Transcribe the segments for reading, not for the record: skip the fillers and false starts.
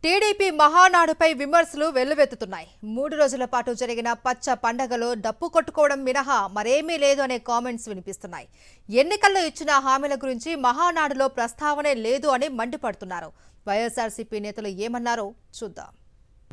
TDP మహానాడుపై విమర్శలు వెల్లువెత్తుతున్నాయి. 3 రోజుల పాటు జరిగిన పచ్చ పండగలో డప్పు కొట్టుకోవడం మినహా మరేమీ లేదు అనే కామెంట్స్ వినిపిస్తున్నాయి. ఎన్నికల్లో ఇచ్చిన హామీల గురించి మహానాడులో ప్రస్తావనే లేదు అని మండిపడుతున్నారు. వైఎస్ఆర్సీపీ నేతలు ఏమన్నారో చూద్దాం.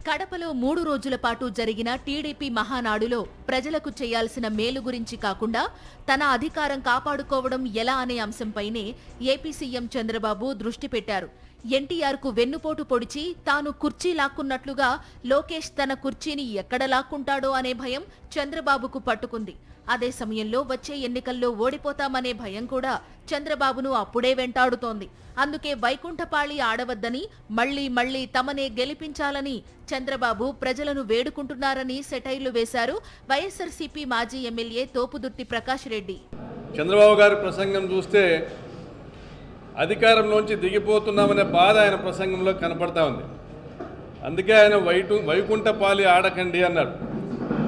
కడపలో 3 రోజుల పాటు జరిగిన టీడీపీ మహానాడులో ప్రజలకు చేయాల్సిన మేలు గురించి కాకుండా తన అధికారం కాపాడుకోవడం ఎలా అనే అంశంపైనే ఏపీ సీఎం చంద్రబాబు దృష్టి పెట్టారు. ఎన్టీఆర్ కు వెన్నుపోటు పొడిచి తాను కుర్చీ లాక్కున్నట్లుగా లోకేష్ తన కుర్చీని ఎక్కడ లాక్కుంటాడో అనే భయం చంద్రబాబుకు పట్టుకుంది. అదే సమయంలో వచ్చే ఎన్నికల్లో ఓడిపోతామనే భయం కూడా చంద్రబాబును అప్పుడే వెంటాడుతోంది. అందుకే వైకుంఠపాళి ఆడవద్దని మళ్లీ తమనే గెలిపించాలని చంద్రబాబు ప్రజలను వేడుకుంటున్నారని సెటైర్లు వేశారు వైఎస్ఆర్సీపీ మాజీ ఎమ్మెల్యే తోపుదుర్తి ప్రకాష్ రెడ్డి. చంద్రబాబు గారి ప్రసంగం చూస్తే అధికారంలోంచి దిగిపోతున్నామనే బాధ ఆయన ప్రసంగంలో కనపడతా ఉంది. అందుకే ఆయన వైకుంఠపాళి ఆడకండి అన్నాడు.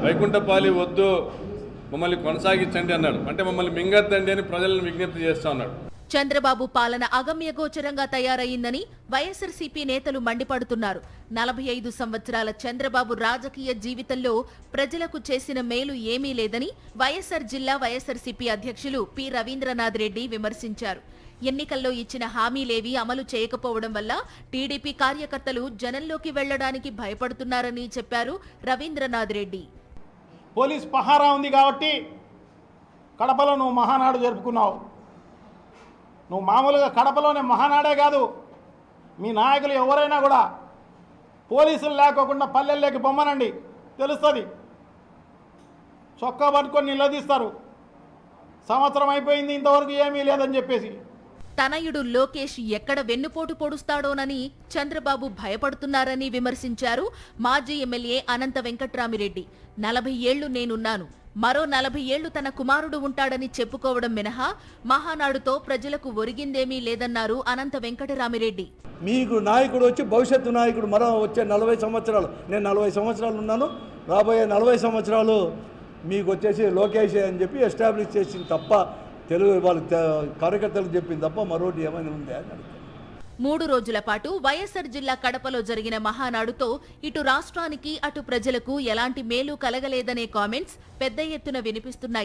వైకుంఠపాళి వద్దు, మమ్మల్ని కొనసాగించండి అన్నాడు. అంటే మమ్మల్ని మింగద్దండి అని ప్రజలను విజ్ఞప్తి చేస్తా ఉన్నాడు. చంద్రబాబు పాలన అగమ్యగోచరంగా తయారయ్యిందని వైఎస్ఆర్సీపీ నేతలు మండిపడుతున్నారు. 45 సంవత్సరాల చంద్రబాబు రాజకీయ జీవితంలో ప్రజలకు చేసిన మేలు ఏమీ లేదని వైఎస్ఆర్ జిల్లా వైఎస్ఆర్సీపీ అధ్యక్షులు పి రవీంద్రనాథ్ రెడ్డి విమర్శించారు. ఎన్నికల్లో ఇచ్చిన హామీలేవీ అమలు చేయకపోవడం వల్ల టీడీపీ కార్యకర్తలు జనంలోకి వెళ్లడానికి భయపడుతున్నారని చెప్పారు రవీంద్రనాథ్ రెడ్డి. పోలీస్ పహారా ఉంది కాబట్టి కడపలో నువ్వు మహానాడు జరుపుకున్నావు. నువ్వు మామూలుగా కడపలోనే మహానాడే కాదు, మీ నాయకులు ఎవరైనా కూడా పోలీసులు లేకోకుండా పల్లెల్లోకి బొమ్మనండి, తెలుస్తుంది. చొక్కా పట్టుకొని నిలదీస్తారు. సంవత్సరం అయిపోయింది, ఇంతవరకు ఏమీ లేదని చెప్పేసి. తనయుడు లోకేష్ ఎక్కడ వెన్నుపోటు పొడుస్తాడోనని చంద్రబాబు భయపడుతున్నారని విమర్శించారు మాజీ ఎమ్మెల్యే అనంత వెంకట్రామిరెడ్డి. 40 ఏళ్లు నేనున్నాను, మరో 40 ఏళ్లు తన కుమారుడు ఉంటాడని చెప్పుకోవడం మినహా మహానాడుతో ప్రజలకు ఒరిగిందేమీ లేదన్నారు అనంత వెంకటరామిరెడ్డి. మీకు నాయకుడు వచ్చి భవిష్యత్తు నాయకుడు మరో వచ్చే 40 సంవత్సరాలు, నేను 40 సంవత్సరాలు ఉన్నాను, రాబోయే 40 సంవత్సరాలు మీకు వచ్చేసి లోకేష్ అని చెప్పి ఎస్టాబ్లిష్ చేసింది తప్ప, తెలుగు వాళ్ళ కార్యకర్తలకు చెప్పింది తప్ప మరోటి ఏమైనా ఉందా అని అడుగుతాను. 3 రోజుల పాటు వైఎస్ఆర్ జిల్లా కడపలో జరిగిన మహానాడుతో ఇటు రాష్ట్రానికి అటు ప్రజలకు ఎలాంటి మేలు కలగలేదనే కామెంట్స్ పెద్ద ఎత్తున వినిపిస్తున్నాయి.